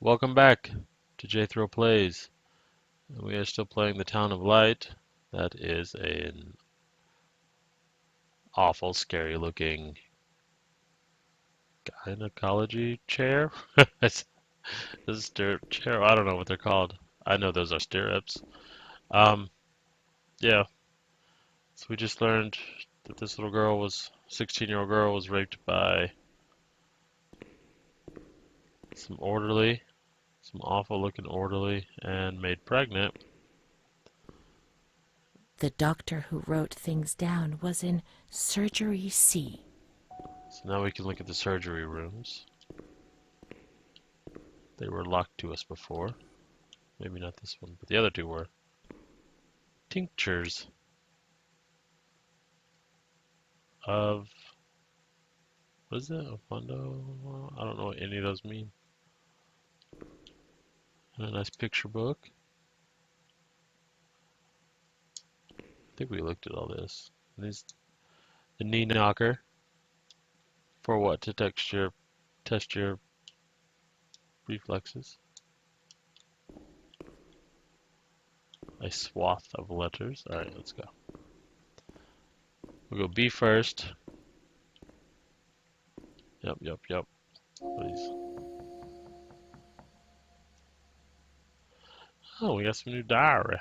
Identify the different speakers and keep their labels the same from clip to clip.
Speaker 1: Welcome back to Jthrill Plays. We are still playing the Town of Light. That is an awful, scary looking gynecology chair. It's a stirrup chair. I don't know what they're called. I know those are stirrups. Um, yeah. So we just learned that this little girl was, 16-year-old girl was raped by some orderly, some awful looking orderly, and made pregnant.
Speaker 2: The doctor who wrote things down was in Surgery C.
Speaker 1: So now we can look at the surgery rooms. They were locked to us before. Maybe not this one, but the other two were. Tinctures of, what is it? Fondo? I don't know what any of those mean. And a nice picture book. I think we looked at all this. And these, the knee knocker. For what? To test your reflexes. A swath of letters. Alright, let's go. We'll go B first. Yep. Please. Oh, we got some new diary.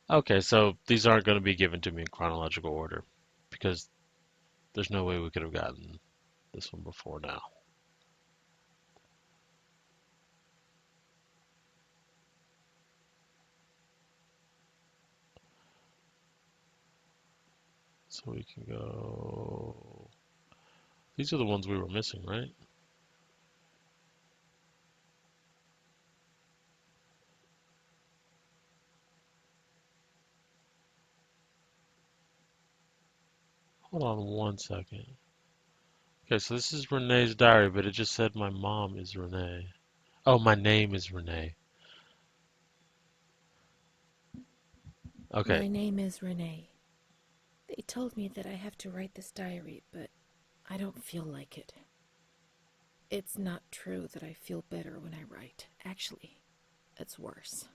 Speaker 1: Okay, so these aren't going to be given to me in chronological order because there's no way we could have gotten this one before now. So we can go. These are the ones we were missing, right? Hold on one second. Okay, so this is Renee's diary, but it just said my mom is Renee. Oh, my name is Renee. Okay,
Speaker 2: My name is Renee. They told me that I have to write this diary, but I don't feel like it. It's not true that I feel better when I write. Actually, it's worse.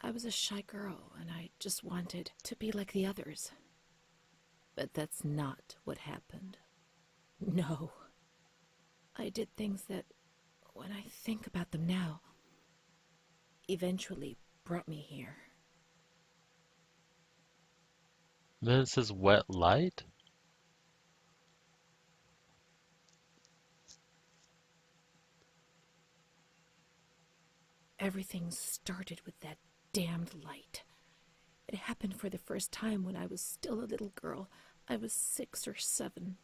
Speaker 2: I was a shy girl, and I just wanted to be like the others. But that's not what happened. No. I did things that, when I think about them now, eventually brought me here.
Speaker 1: then it says wet light.
Speaker 2: Everything started with that damned light. It happened for the first time when I was still a little girl. I was 6 or 7.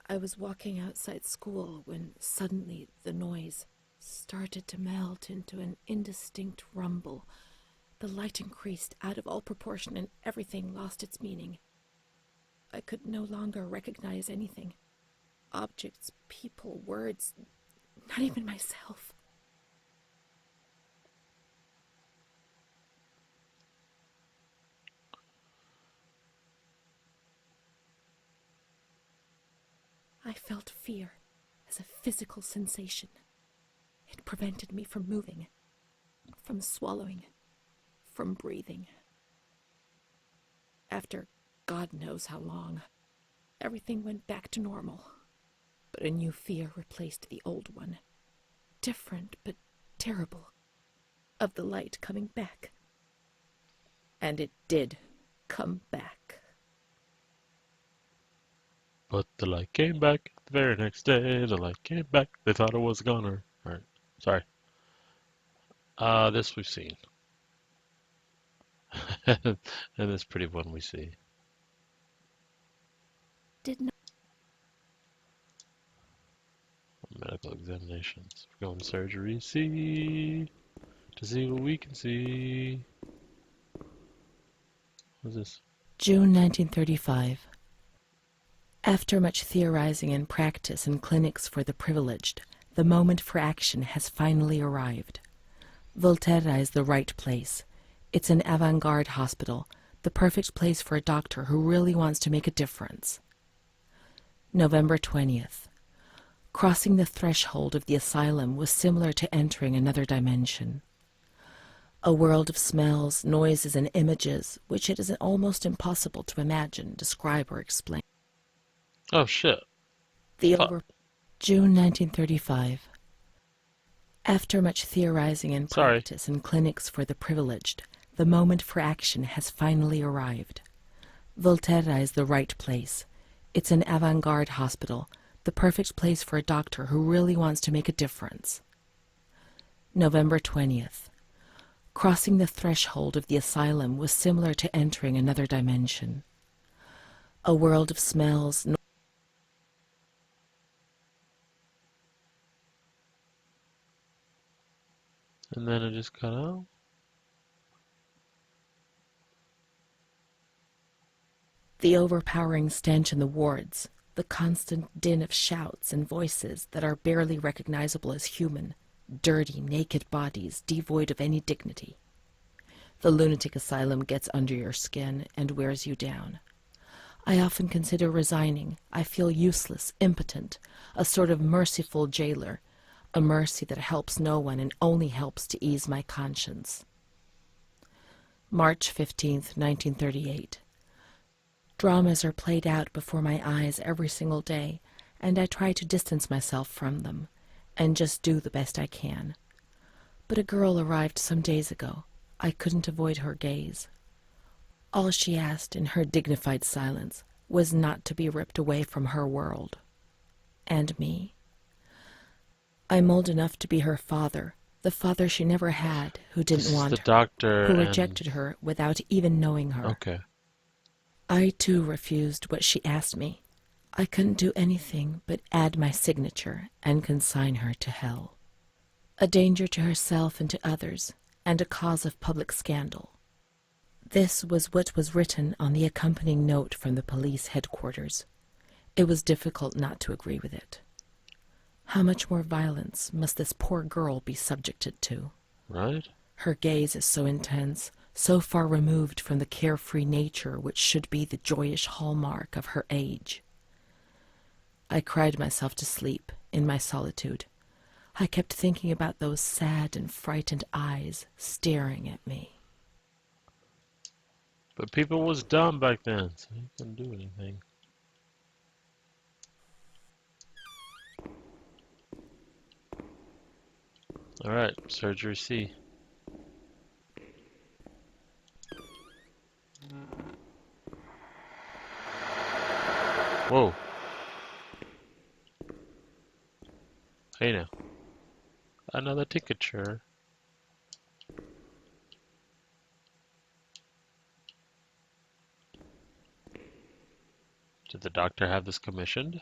Speaker 2: I was walking outside school when suddenly the noise started to melt into an indistinct rumble. The light increased out of all proportion and everything lost its meaning. I could no longer recognize anything. Objects, people, words, not even myself. I felt fear as a physical sensation. It prevented me from moving, from swallowing, from breathing. After God knows how long, everything went back to normal. But a new fear replaced the old one. Different but terrible. Of the light coming back. And it did come back.
Speaker 1: But the light came back the very next day. The light came back. They thought it was a goner. Alright, sorry. This we've seen. And this pretty one we see.
Speaker 2: Did not.
Speaker 1: Medical examinations. We're going surgery C to see what we can see. What's this?
Speaker 2: June 1935. After much theorizing and practice in clinics for the privileged, the moment for action has finally arrived. Volterra is the right place. It's an avant-garde hospital, the perfect place for a doctor who really wants to make a difference. November 20th. Crossing the threshold of the asylum was similar to entering another dimension. A world of smells, noises, and images which it is almost impossible to imagine, describe, or explain.
Speaker 1: Oh shit.
Speaker 2: The
Speaker 1: Fuck.
Speaker 2: June 1935. After much theorizing and
Speaker 1: Sorry.
Speaker 2: practice in clinics for the privileged, the moment for action has finally arrived. Volterra is the right place. It's an avant-garde hospital, the perfect place for a doctor who really wants to make a difference. November 20th. Crossing the threshold of the asylum was similar to entering another dimension. A world of smells,
Speaker 1: And then it just cut out.
Speaker 2: the overpowering stench in the wards, the constant din of shouts and voices that are barely recognizable as human, dirty, naked bodies devoid of any dignity. The lunatic asylum gets under your skin and wears you down. I often consider resigning. I feel useless, impotent, a sort of merciful jailer, a mercy that helps no one and only helps to ease my conscience. March 15th, 1938. Dramas are played out before my eyes every single day, and I try to distance myself from them, and just do the best I can. But a girl arrived some days ago. I couldn't avoid her gaze. All she asked in her dignified silence was not to be ripped away from her world. And me. I'm old enough to be her father, the father she never had, who
Speaker 1: This
Speaker 2: didn't
Speaker 1: is
Speaker 2: want
Speaker 1: the
Speaker 2: her,
Speaker 1: doctor
Speaker 2: who
Speaker 1: and...
Speaker 2: rejected her without even knowing her.
Speaker 1: Okay.
Speaker 2: I, too, refused what she asked me. I couldn't do anything but add my signature and consign her to hell. A danger to herself and to others, and a cause of public scandal. This was what was written on the accompanying note from the police headquarters. It was difficult not to agree with it. How much more violence must this poor girl be subjected to?
Speaker 1: Right?
Speaker 2: Her gaze is so intense, so far removed from the carefree nature which should be the joyous hallmark of her age. I cried myself to sleep in my solitude. I kept thinking about those sad and frightened eyes staring at me.
Speaker 1: But people was dumb back then, so you couldn't do anything. Alright, surgery C. Whoa. Hey now. Another tincture. Did the doctor have this commissioned?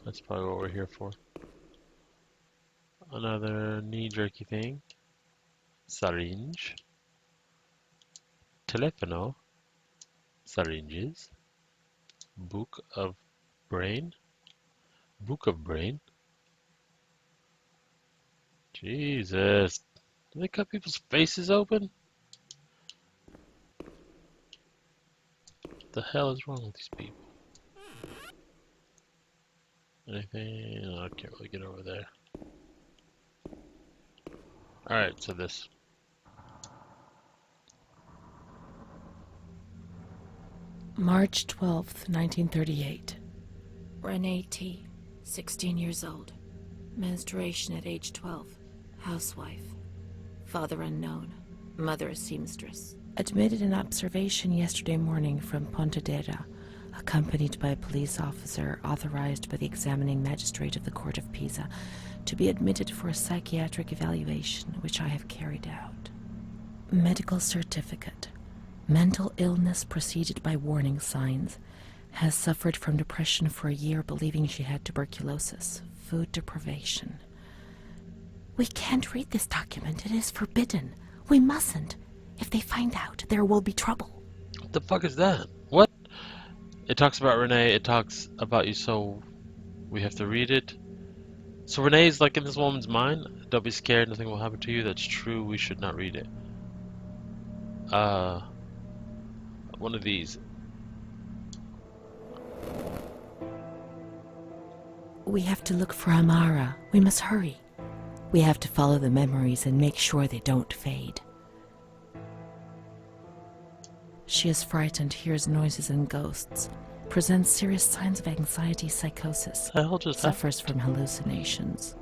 Speaker 1: That's probably what we're here for. Another knee jerky thing. Syringe. Telefono. Syringes. Book of brain. Book of brain. Jesus. Do they cut people's faces open? What the hell is wrong with these people? Anything? No, I can't really get over there. Alright, so this.
Speaker 2: March 12th, 1938. Renee T., 16 years old. Menstruation at age 12. Housewife. Father unknown. Mother a seamstress. Admitted in observation yesterday morning from Pontedera, accompanied by a police officer authorized by the examining magistrate of the Court of Pisa to be admitted for a psychiatric evaluation, which I have carried out. Medical certificate. Mental illness preceded by warning signs. Has suffered from depression for a year, believing she had tuberculosis. Food deprivation. We can't read this document. It is forbidden. We mustn't. If they find out, there will be trouble.
Speaker 1: What the fuck is that? What? It talks about Renee, it talks about you, so we have to read it. So Renee's like in this woman's mind. Don't be scared, nothing will happen to you. That's true, we should not read it. One of these.
Speaker 2: We have to look for Amara. We must hurry. We have to follow the memories and make sure they don't fade. She is frightened, hears noises and ghosts, presents serious signs of anxiety psychosis,
Speaker 1: What the hell just
Speaker 2: suffers from hallucinations.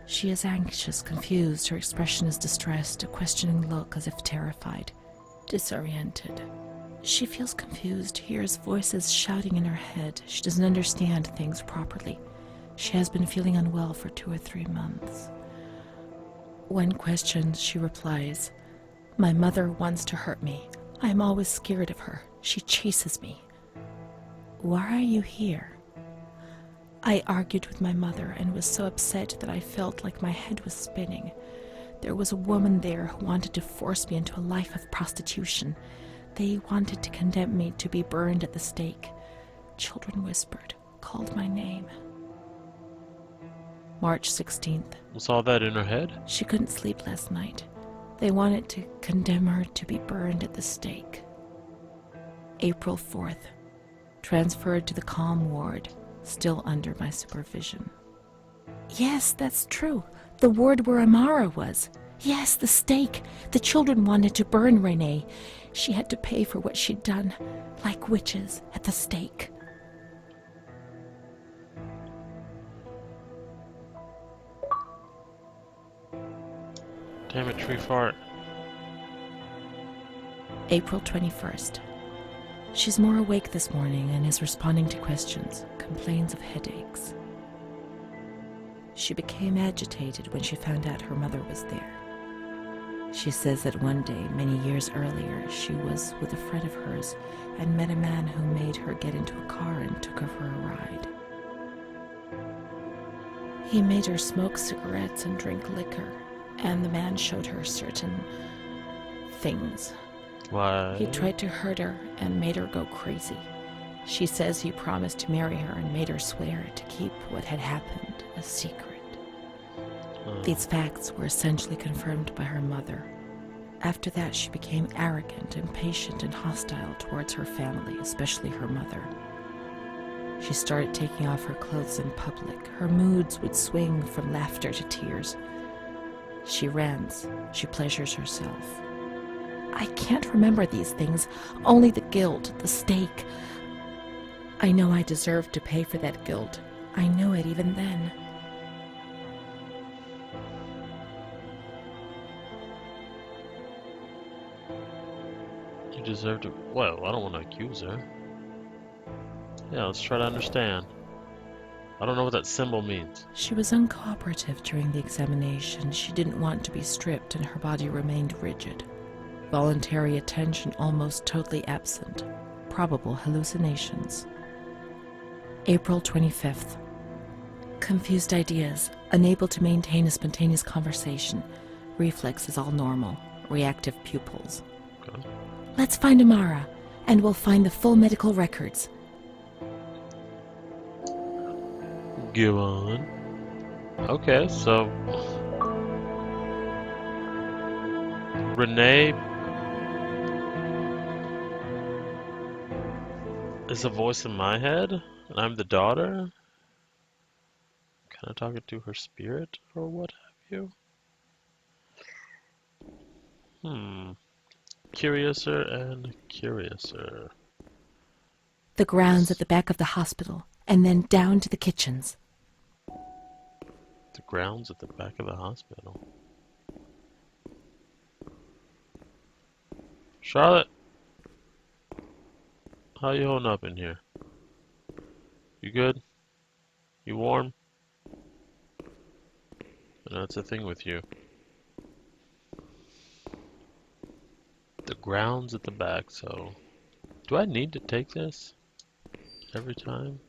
Speaker 2: She is anxious, confused, her expression is distressed, a questioning look as if terrified, disoriented. She feels confused, hears voices shouting in her head. She doesn't understand things properly. She has been feeling unwell for 2 or 3 months. When questioned, she replies, "My mother wants to hurt me. I am always scared of her. She chases me." "Why are you here?" "I argued with my mother and was so upset that I felt like my head was spinning. There was a woman there who wanted to force me into a life of prostitution. They wanted to condemn me to be burned at the stake. Children whispered, called my name." March 16th.
Speaker 1: Was all that in her head?
Speaker 2: She couldn't sleep last night. They wanted to condemn her to be burned at the stake. April 4th. Transferred to the calm ward, still under my supervision. "Yes, that's true. The ward where Amara was. Yes, the stake. The children wanted to burn Renee. She had to pay for what she'd done, like witches at the stake."
Speaker 1: Damn it, tree fart.
Speaker 2: April 21st. She's more awake this morning and is responding to questions, complains of headaches. She became agitated when she found out her mother was there. She says that one day, many years earlier, she was with a friend of hers and met a man who made her get into a car and took her for a ride. He made her smoke cigarettes and drink liquor, and the man showed her certain things.
Speaker 1: Why?
Speaker 2: He tried to hurt her and made her go crazy. She says he promised to marry her and made her swear to keep what had happened a secret. These facts were essentially confirmed by her mother. After that, she became arrogant, impatient, and hostile towards her family, especially her mother. She started taking off her clothes in public. Her moods would swing from laughter to tears. She rants. She pleasures herself. "I can't remember these things, only the guilt, the stake. I know I deserved to pay for that guilt. I knew it even then."
Speaker 1: You deserve to. Well, I don't want to accuse her. Yeah, let's try to understand. I don't know what that symbol means.
Speaker 2: She was uncooperative during the examination. She didn't want to be stripped, and her body remained rigid. Voluntary attention almost totally absent. Probable hallucinations. April 25th. Confused ideas, unable to maintain a spontaneous conversation. Reflexes all normal. Reactive pupils.
Speaker 1: Okay.
Speaker 2: "Let's find Amara, and we'll find the full medical records."
Speaker 1: Go on. Okay, so Renee is a voice in my head, and I'm the daughter. Kind of talking to her spirit, or what have you. Curiouser and curiouser.
Speaker 2: The grounds at the back of the hospital, and then down to the kitchens.
Speaker 1: The grounds at the back of the hospital. Charlotte, how you holding up in here? You good? You warm? I know it's a thing with you. The grounds at the back, so... Do I need to take this? Every time?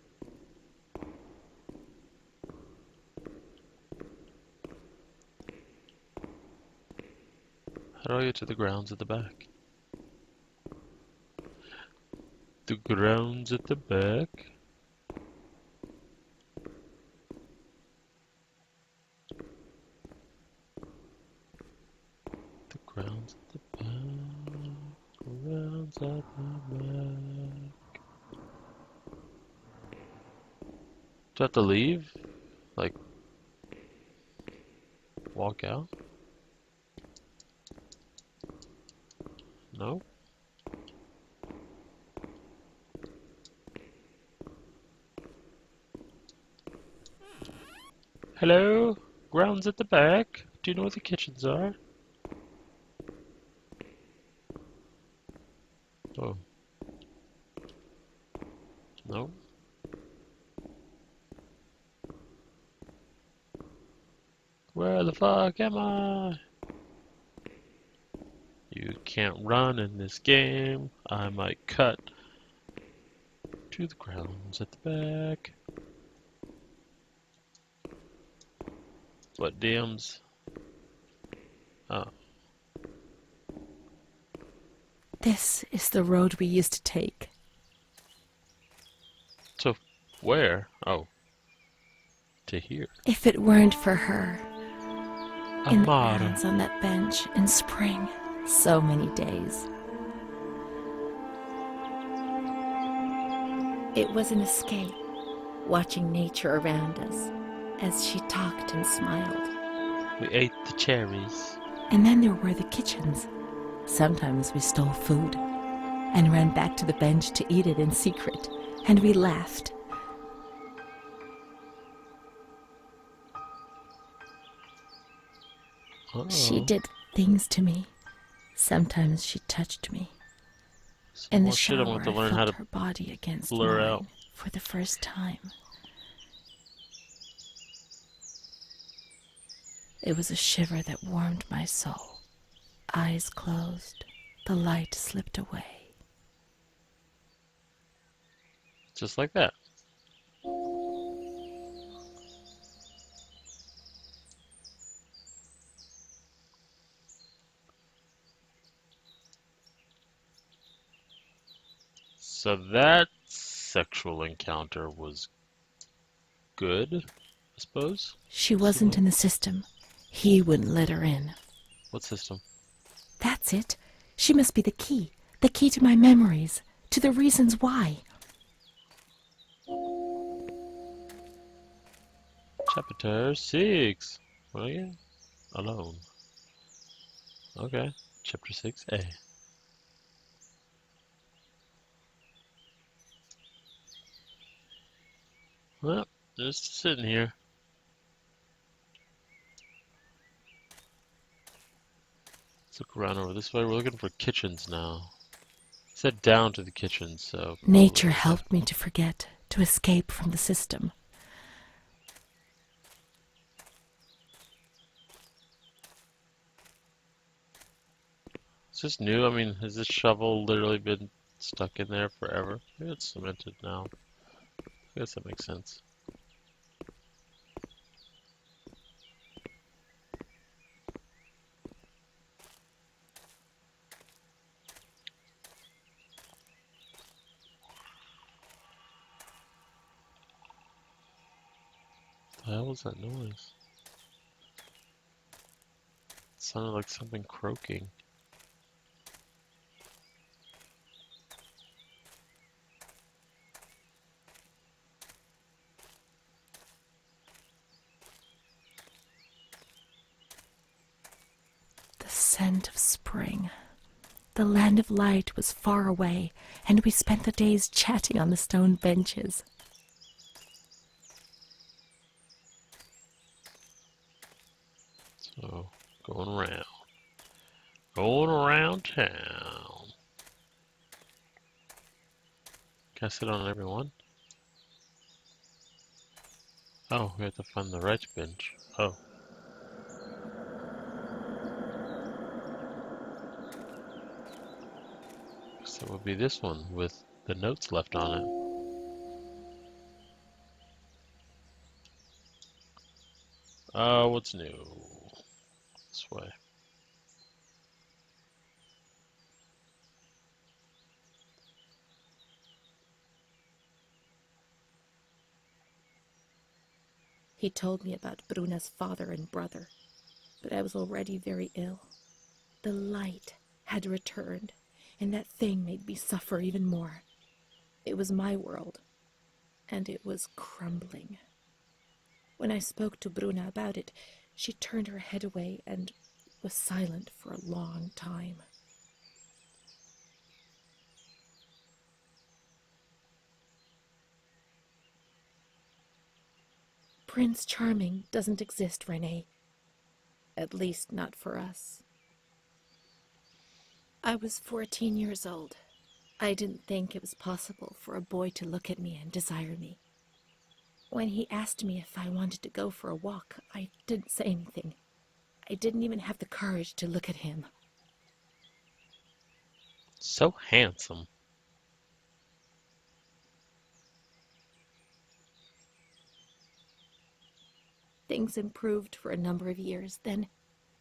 Speaker 1: How do I get to the grounds at the back? The grounds at the back? The grounds at the back. Grounds at Do I have to leave? Like, walk out? No? Hello? Grounds at the back. Do you know where the kitchens are? Oh. No? Where the fuck am I? You can't run in this game. I might cut to the grounds at the back. What dams? Oh.
Speaker 2: This is the road we used to take.
Speaker 1: So, where? Oh. To here.
Speaker 2: If it weren't for her, in the
Speaker 1: Amara.
Speaker 2: grounds on that bench in spring, so many days. It was an escape, watching nature around us as she talked and smiled.
Speaker 1: We ate the cherries.
Speaker 2: And then there were the kitchens. Sometimes we stole food and ran back to the bench to eat it in secret, and we laughed.
Speaker 1: Uh-oh.
Speaker 2: She did things to me. Sometimes she touched me.
Speaker 1: Some
Speaker 2: In the
Speaker 1: more shit I
Speaker 2: shower,
Speaker 1: want to
Speaker 2: I
Speaker 1: learn how
Speaker 2: felt
Speaker 1: to
Speaker 2: her body against
Speaker 1: blur
Speaker 2: mine
Speaker 1: out.
Speaker 2: for the first time. It was a shiver that warmed my soul. Eyes closed, the light slipped away.
Speaker 1: Just like that. So that sexual encounter was good, I suppose?
Speaker 2: She wasn't in the system. He wouldn't let her in.
Speaker 1: What system?
Speaker 2: That's it. She must be the key to my memories, to the reasons why.
Speaker 1: Chapter 6. Well, yeah. Alone. Okay. Chapter 6A. Well, just sitting here. Let's look around over this way. We're looking for kitchens now. It said down to the kitchen, so
Speaker 2: Nature helped me to forget, to escape from the system.
Speaker 1: Is this new? I mean, has this shovel literally been stuck in there forever? Maybe it's cemented now. I guess that makes sense. What the hell was that noise? It sounded like something croaking.
Speaker 2: The scent of spring. The land of light was far away, and we spent the days chatting on the stone benches.
Speaker 1: So, going around. Going around town. Can I sit on every one? Oh, we have to find the right bench. Oh. So it would be this one with the notes left on it. What's new? This way.
Speaker 2: He told me about Bruna's father and brother, but I was already very ill. The light had returned, and that thing made me suffer even more. It was my world, and it was crumbling. When I spoke to Bruna about it, she turned her head away and was silent for a long time. Prince Charming doesn't exist, Renee. At least not for us. I was 14 years old. I didn't think it was possible for a boy to look at me and desire me. When he asked me if I wanted to go for a walk, I didn't say anything. I didn't even have the courage to look at him.
Speaker 1: So handsome.
Speaker 2: Things improved for a number of years. Then,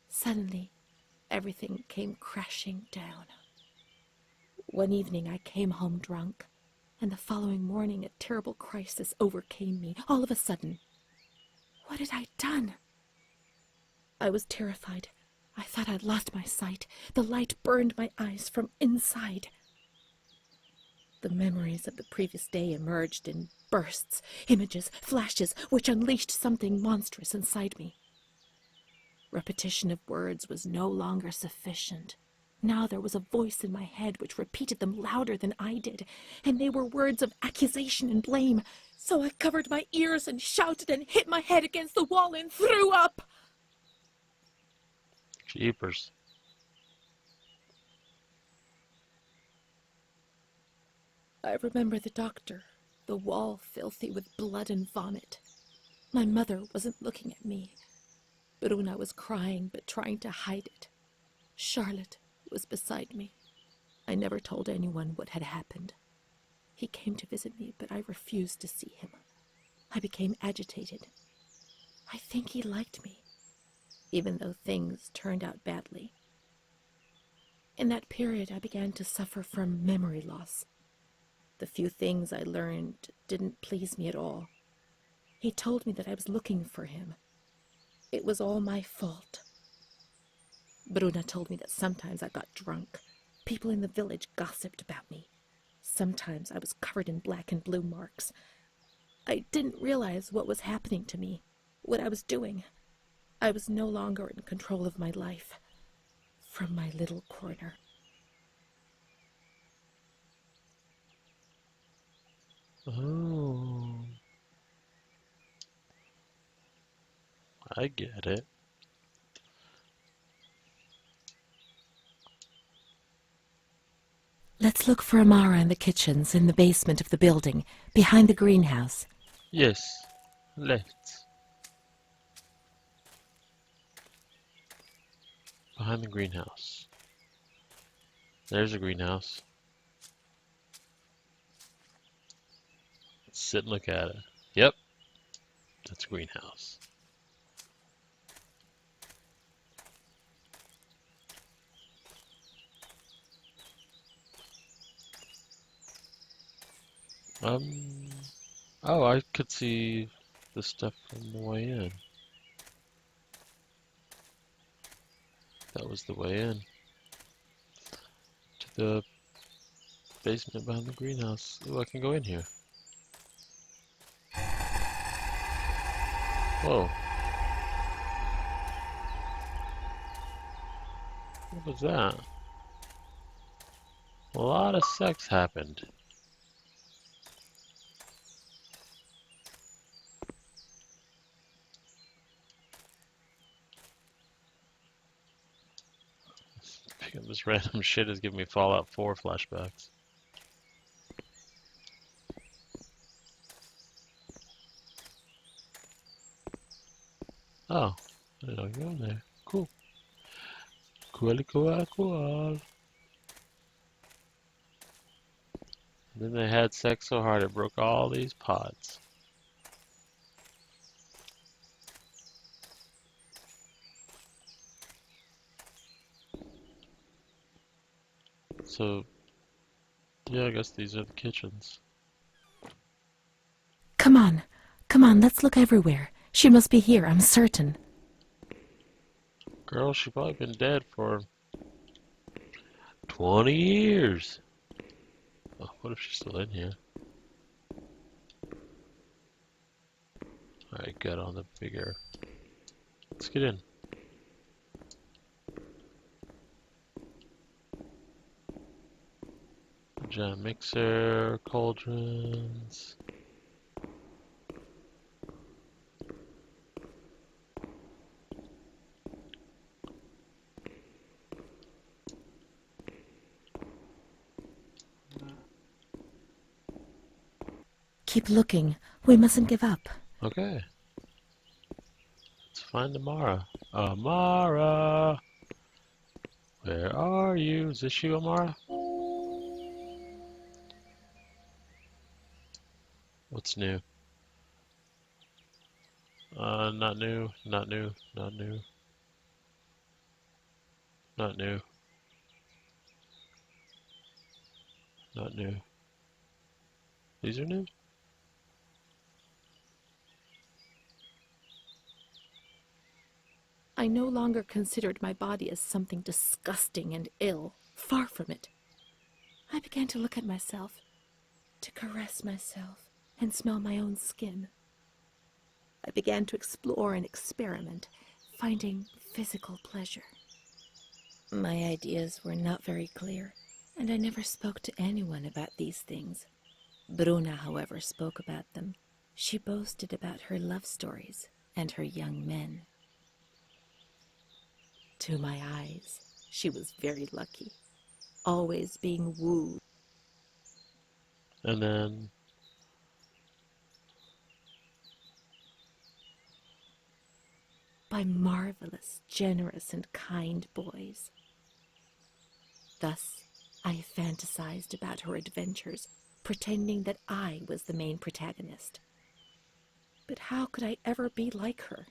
Speaker 2: suddenly, everything came crashing down. One evening I came home drunk, and the following morning a terrible crisis overcame me, all of a sudden. What had I done? I was terrified. I thought I'd lost my sight. The light burned my eyes from inside. The memories of the previous day emerged in bursts, images, flashes, which unleashed something monstrous inside me. Repetition of words was no longer sufficient. Now there was a voice in my head which repeated them louder than I did, and they were words of accusation and blame. So I covered my ears and shouted and hit my head against the wall and threw up.
Speaker 1: Jeepers.
Speaker 2: I remember the doctor, the wall filthy with blood and vomit. My mother wasn't looking at me. Bruna was crying but trying to hide it. Charlotte was beside me. I never told anyone what had happened. He came to visit me, but I refused to see him. I became agitated. I think he liked me, even though things turned out badly. In that period, I began to suffer from memory loss. The few things I learned didn't please me at all. He told me that I was looking for him. It was all my fault. Bruna told me that sometimes I got drunk. People in the village gossiped about me. Sometimes I was covered in black and blue marks. I didn't realize what was happening to me, what I was doing. I was no longer in control of my life. From my little corner.
Speaker 1: Oh, I get it.
Speaker 2: Let's look for Amara in the kitchens in the basement of the building, behind the greenhouse.
Speaker 1: Yes, let's. Behind the greenhouse. There's a greenhouse. Let's sit and look at it. Yep, that's a greenhouse. Um, oh, I could see the stuff from the way in. That was the way in. To the basement behind the greenhouse. Ooh, I can go in here. Whoa. What was that? A lot of sex happened. Picking up this random shit is giving me Fallout 4 flashbacks. Oh, I didn't know you were in there. Cool. Cool. Then they had sex so hard it broke all these pods. So, yeah, I guess these are the kitchens.
Speaker 2: Come on, let's look everywhere. She must be here, I'm certain.
Speaker 1: Girl, she's probably been dead for 20 years. Oh, what if she's still in here? Alright, good on the bigger. Let's get in. Giant mixer, cauldrons.
Speaker 2: Keep looking. We mustn't give up.
Speaker 1: Okay. Let's find Amara. Amara! Where are you? Is this you, Amara? What's new? Not new, not new, not new, not new, not new. These are new?
Speaker 2: I no longer considered my body as something disgusting and ill. Far from it. I began to look at myself, to caress myself, and smell my own skin. I began to explore and experiment, finding physical pleasure. My ideas were not very clear, and I never spoke to anyone about these things. Bruna, however, spoke about them. She boasted about her love stories and her young men. To my eyes, she was very lucky, always being wooed
Speaker 1: And then,
Speaker 2: by marvelous, generous, and kind boys. Thus, I fantasized about her adventures, pretending that I was the main protagonist. But how could I ever be like her?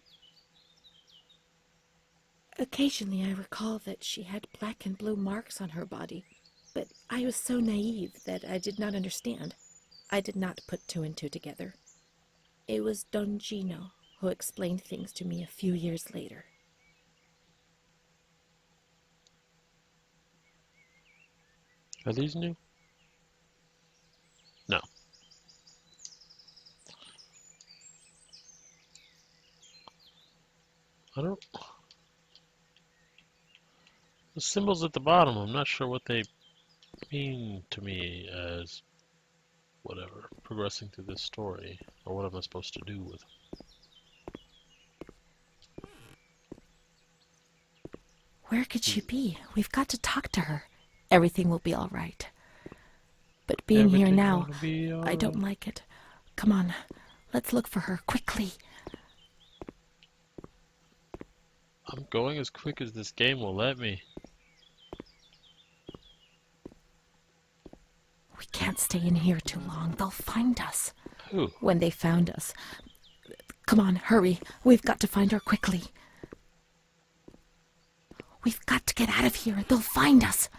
Speaker 2: Occasionally I recall that she had black and blue marks on her body, but I was so naive that I did not understand. I did not put two and two together. It was Don Gino who explained things to me a few years later.
Speaker 1: are these new? No. I don't... The symbols at the bottom, I'm not sure what they mean to me as whatever, progressing through this story, or what am I supposed to do with them.
Speaker 2: Where could she be? We've got to talk to her. Everything will be all right. But being here
Speaker 1: Everything
Speaker 2: now,
Speaker 1: gonna be
Speaker 2: I don't
Speaker 1: alright.
Speaker 2: like it. Come on, let's look for her, quickly.
Speaker 1: I'm going as quick as this game will let me.
Speaker 2: We can't stay in here too long. They'll find us.
Speaker 1: Who?
Speaker 2: When they found us. Come on, hurry. We've got to find her quickly. We've got to get out of here. They'll find us.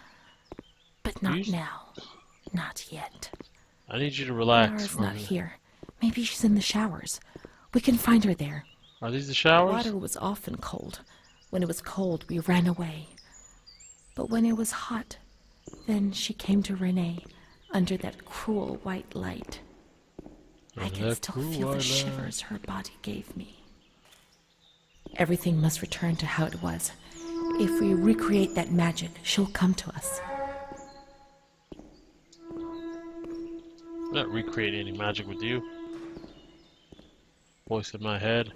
Speaker 2: But not now. Not yet.
Speaker 1: I need you to relax
Speaker 2: Amara's
Speaker 1: for a
Speaker 2: not
Speaker 1: minute.
Speaker 2: here. Maybe she's in the showers. We can find her there.
Speaker 1: Are these the
Speaker 2: The
Speaker 1: showers?
Speaker 2: water was often cold. When it was cold, we ran away. But when it was hot, then she came to Renee under that cruel white light. I can still feel the shivers her body gave me. Everything must return to how it was. If we recreate that magic, she'll come to us.
Speaker 1: I'm not recreating any magic with you. Voice in my head.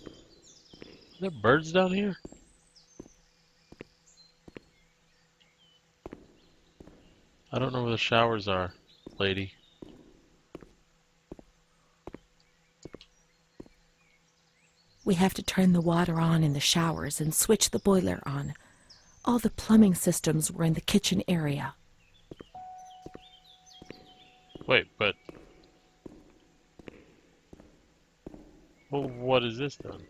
Speaker 1: Are there birds down here? I don't know where the showers are, lady.
Speaker 2: We have to turn the water on in the showers and switch the boiler on. All the plumbing systems were in the kitchen area.
Speaker 1: Wait, but... Well, what is this then?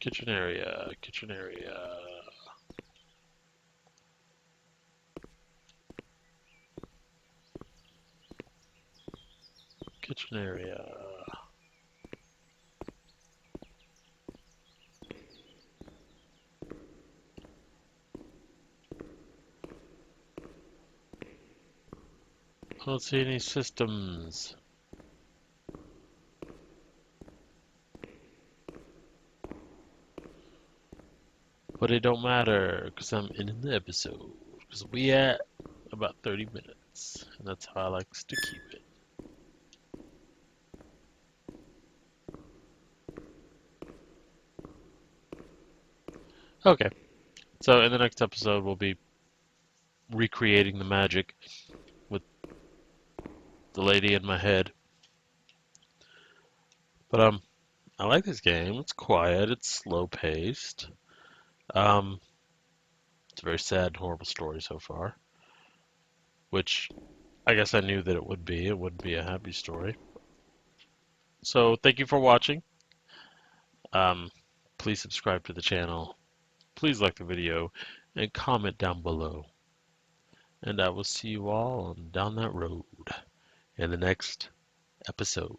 Speaker 1: Kitchen area, kitchen area. Kitchen area. I don't see any systems. But it don't matter, because I'm in the episode. Because we at about 30 minutes. And that's how I like to keep it. Okay, so in the next episode we'll be recreating the magic with the lady in my head. But I like this game. It's quiet, it's slow paced. Um it's a very sad and horrible story so far. Which I guess I knew that it would be. It wouldn't be a happy story. So thank you for watching. Um, please subscribe to the channel. Please like the video and comment down below. And I will see you all on down that road in the next episode.